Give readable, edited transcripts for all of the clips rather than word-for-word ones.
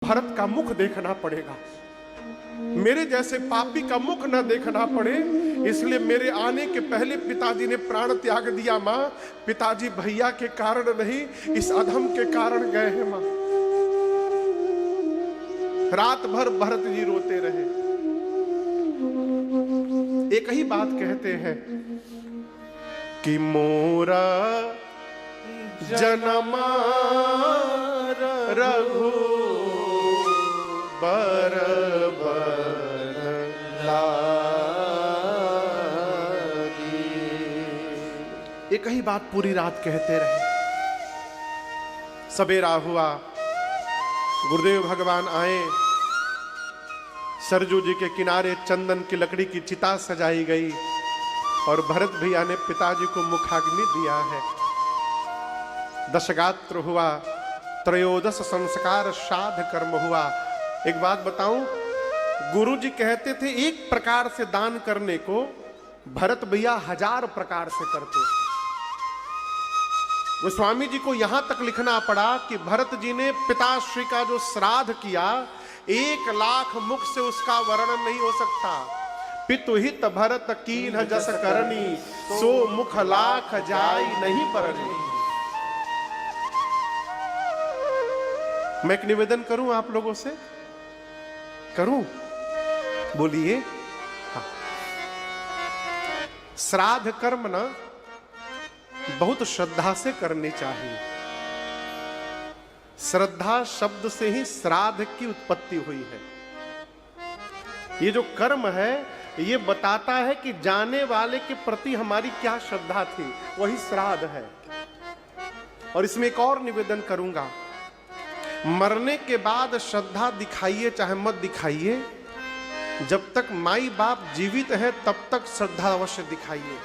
भरत का मुख देखना पड़ेगा, मेरे जैसे पापी का मुख न देखना पड़े, इसलिए मेरे आने के पहले पिताजी ने प्राण त्याग दिया। मां, पिताजी भैया के कारण नहीं, इस अधम के कारण गए हैं मां। रात भर भरत जी रोते रहे, एक ही बात कहते हैं कि मोरा जनमा रघु बर एक ही बात पूरी रात कहते रहे। सवेरा हुआ, गुरुदेव भगवान आए, सरजू जी के किनारे चंदन की लकड़ी की चिता सजाई गई और भरत भैया ने पिताजी को मुखाग्नि दिया है। दशगात्र हुआ, त्रयोदश संस्कार श्राद्ध कर्म हुआ। एक बात बताऊं, गुरु जी कहते थे एक प्रकार से दान करने को, भरत भैया 1000 प्रकार से करते। गोस्वामी जी को यहां तक लिखना पड़ा कि भरत जी ने पिताश्री का जो श्राद्ध किया, 1,00,000 मुख से उसका वर्णन नहीं हो सकता। पितुहित भरत कीन्ह जस करनी, सो मुख 1,00,000 जाई नहीं परनी। मैं एक निवेदन करूं आप लोगों से, करूं? बोलिए। हाँ। श्राद्ध कर्म ना बहुत श्रद्धा से करनी चाहिए। श्रद्धा शब्द से ही श्राद्ध की उत्पत्ति हुई है। ये जो कर्म है, ये बताता है कि जाने वाले के प्रति हमारी क्या श्रद्धा थी, वही श्राद्ध है। और इसमें एक और निवेदन करूंगा, मरने के बाद श्रद्धा दिखाइए चाहे मत दिखाइए, जब तक माई बाप जीवित है तब तक श्रद्धा अवश्य दिखाइए।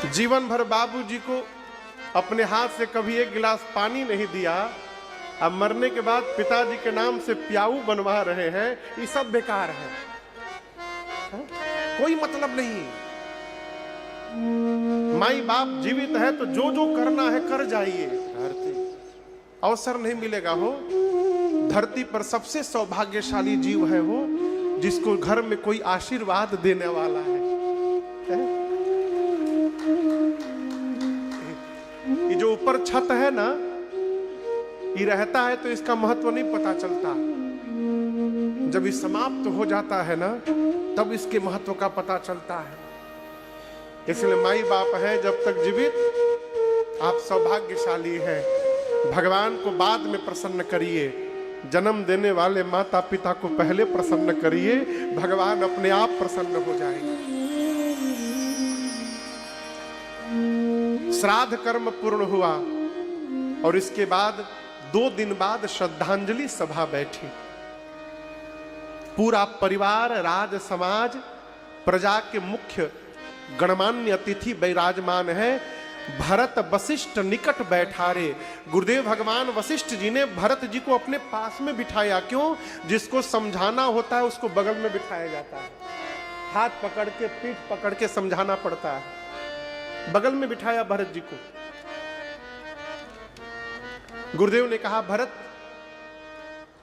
जीवन भर बाबूजी को अपने हाथ से कभी एक गिलास पानी नहीं दिया, अब मरने के बाद पिताजी के नाम से प्याऊ बनवा रहे हैं, ये सब बेकार है। कोई मतलब नहीं। माई बाप जीवित है तो जो जो करना है कर जाइए। अवसर नहीं मिलेगा हो। धरती पर सबसे सौभाग्यशाली जीव है वो, जिसको घर में कोई आशीर्वाद देने वाला है? ये जो ऊपर छत है ना, ये रहता है तो इसका महत्व नहीं पता चलता। जब ये समाप्त हो जाता है ना, तब इसके महत्व का पता चलता है। इसलिए माई बाप है जब तक जीवित, आप सौभाग्यशाली हैं। भगवान को बाद में प्रसन्न करिए, जन्म देने वाले माता पिता को पहले प्रसन्न करिए, भगवान अपने आप प्रसन्न हो जाएंगे। श्राद्ध कर्म पूर्ण हुआ और इसके बाद 2 दिन बाद श्रद्धांजलि सभा बैठी। पूरा परिवार, राज समाज, प्रजा के मुख्य गणमान्य अतिथि विराजमान है। भरत वशिष्ठ निकट बैठारे। गुरुदेव भगवान वशिष्ठ जी ने भरत जी को अपने पास में बिठाया। क्यों? जिसको समझाना होता है उसको बगल में बिठाया जाता है। हाथ पकड़ के, पीठ पकड़ के समझाना पड़ता है। बगल में बिठाया भरत जी को। गुरुदेव ने कहा, भरत,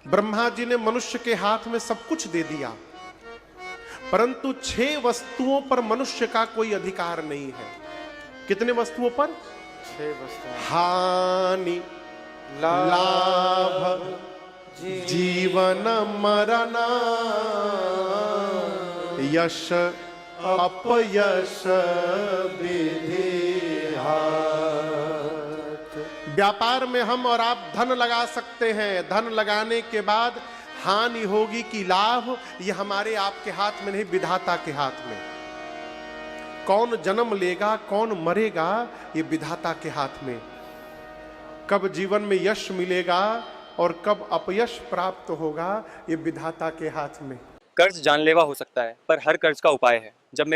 ब्रह्मा जी ने मनुष्य के हाथ में सब कुछ दे दिया, परंतु 6 वस्तुओं पर मनुष्य का कोई अधिकार नहीं है। कितने वस्तुओं पर? 6 वस्तुओं। हानि, लाभ, जीवन मरण, यश अपयश, विधि हाथ। व्यापार में हम और आप धन लगा सकते हैं। धन लगाने के बाद हानि होगी कि लाभ, ये हमारे आपके हाथ में नहीं, विधाता के हाथ में। कौन जन्म लेगा, कौन मरेगा, ये विधाता के हाथ में। कब जीवन में यश मिलेगा और कब अपयश प्राप्त होगा, ये विधाता के हाथ में। कर्ज जानलेवा हो सकता है, पर हर कर्ज का उपाय है। जब मेरे